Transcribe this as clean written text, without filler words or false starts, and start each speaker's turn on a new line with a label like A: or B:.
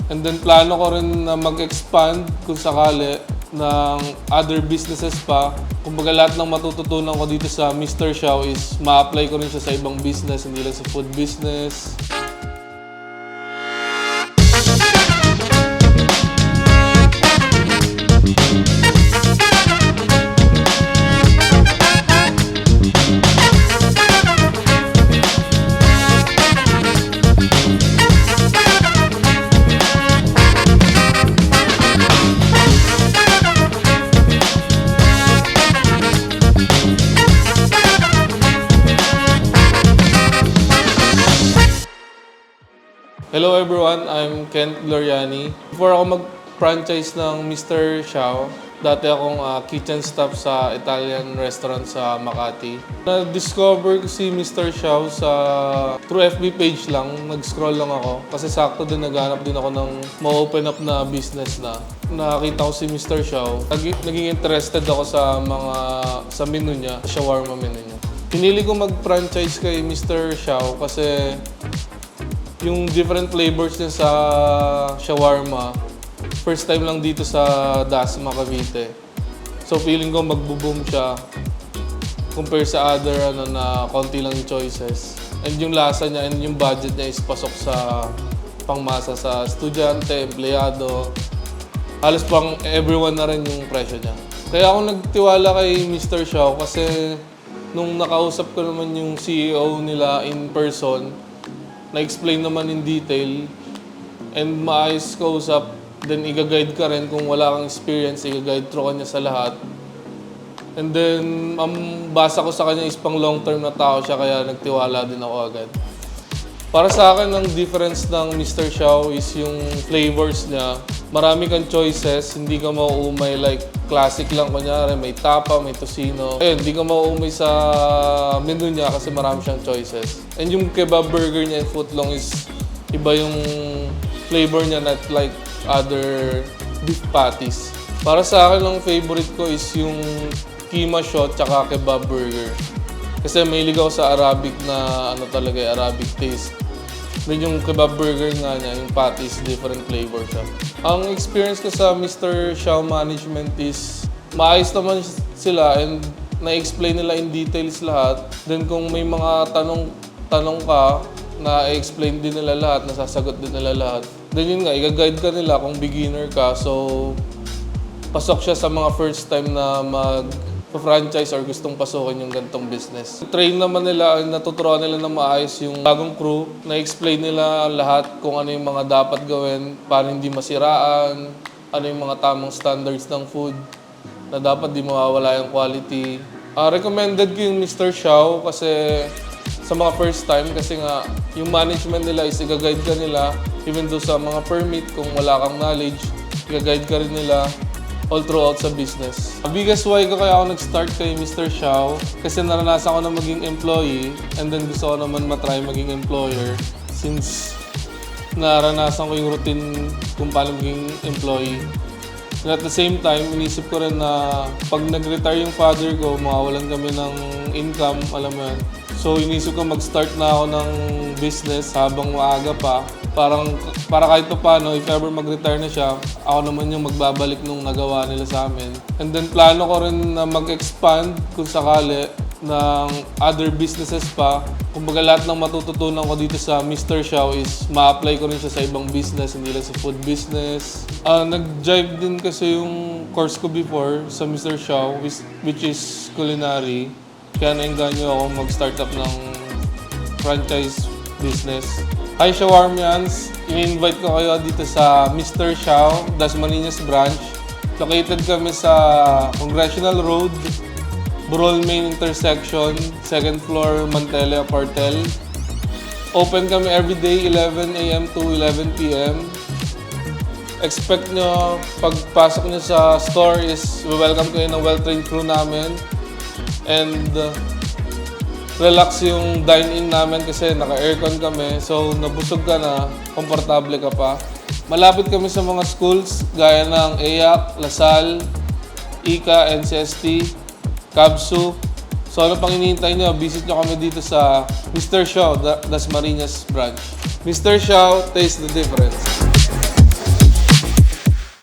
A: And then plano ko rin na mag-expand kung sakali ng other businesses pa. Kumbaga lahat ng matututunan ko dito sa Mr. Xiao is ma-apply ko rin siya sa ibang business, hindi lang sa food business. Hello everyone, I'm Kent Gloriani. Before ako mag-franchise ng Mr. Xiao, dati akong kitchen staff sa Italian restaurant sa Makati. Na-discover ko si Mr. Xiao through FB page lang, nag-scroll lang ako. Kasi sakto din naghanap din ako ng ma-open up na business na. Nakakita ko si Mr. Xiao. Naging interested ako sa menu niya, shawarma menu niya. Pinili ko mag-franchise kay Mr. Xiao kasi yung different flavors niya sa shawarma, first time lang dito sa Dasma, Cavite. So feeling ko magbo-boom siya compare sa other na konti lang yung choices. And yung lasa niya and yung budget niya is pasok sa pangmasa sa estudyante, empleyado. Halos pang everyone na rin yung presyo niya. Kaya ako nagtiwala kay Mr. Xiao kasi nung nakausap ko naman yung CEO nila in person, na-explain naman in detail and maayos ka usap, then i-guide ka rin kung wala kang experience, i-guide through ka niya sa lahat. And then, ang basa ko sa kanya is pang long-term na tao siya, kaya nagtiwala din ako agad. Para sa akin, ang difference ng Mr. Xiao is yung flavors niya. Marami kang choices, hindi ka mauumay like classic lang, kunyari may tapa, may tocino. Ayun, hindi ka mauumay sa menu niya kasi marami siyang choices. And yung kebab burger niya and footlong is iba yung flavor niya, not like other beef patties. Para sa akin, ang favorite ko is yung keema shot tsaka kebab burger. Kasi mahilig ako sa Arabic na talaga, Arabic taste. Then yung kebab burger nga niya, yung patties, different flavor siya. Ang experience ko sa Mr. Xiao Management is maayos naman sila and na-explain nila in details lahat. Then kung may mga tanong ka, na-explain din nila lahat, nasasagot din nila lahat. Then yun nga, i-guide ka nila kung beginner ka. So, pasok siya sa mga first time na franchise or gustong pasukin yung ganitong business. Train naman nila, natuturuan nila na maayos yung bagong crew. Na-explain nila lahat kung ano yung mga dapat gawin, paano hindi masiraan, ano yung mga tamang standards ng food, na dapat di mawawala yung quality. Recommended ko yung Mr. Xiao kasi sa mga first time, kasi nga yung management nila is i-guide ka nila, even though sa mga permit, kung wala kang knowledge, i-guide ka rin nila all throughout sa business. Ang biggest why ko kaya ako nag-start kay Mr. Xiao kasi naranasan ko na maging employee and then gusto ko naman matry maging employer since naranasan ko yung routine kung paano maging employee. And at the same time, inisip ko rin na pag nag-retire yung father ko, mawawalan kami ng income, alam mo yan. So inisip ko mag-start na ako ng business habang maaga pa. Para kahit pa paano, if ever mag-retire na siya, ako naman yung magbabalik nung nagawa nila sa amin. And then plano ko rin na mag-expand kung sakali ng other businesses pa. Kumbaga lahat ng matututunan ko dito sa Mr. Xiao is ma-apply ko rin siya sa ibang business, hindi lang sa food business. Nag-jive din kasi yung course ko before sa Mr. Xiao, which is culinary. Kaya nainganyo ako mag-start up ng franchise business. Hi Shawarmians! I-invite ko kayo dito sa Mr. Xiao, Dasmariñas branch. Located kami sa Congressional Road, Burol Main Intersection, 2nd floor, Mantelia, Partel. Open kami everyday 11 a.m. to 11 p.m. Expect nyo, pagpasok nyo sa store is welcome kayo ng well-trained crew namin. And relax yung dine-in namin kasi naka-aircon kami. So, nabusog ka na, komportable ka pa. Malapit kami sa mga schools gaya ng EAC, Lasal, ICA, NCST, CABSU. So, ano pang hinihintay nyo? Visit nyo kami dito sa Mr. Xiao, Dasmariñas branch. Mr. Xiao, taste the difference.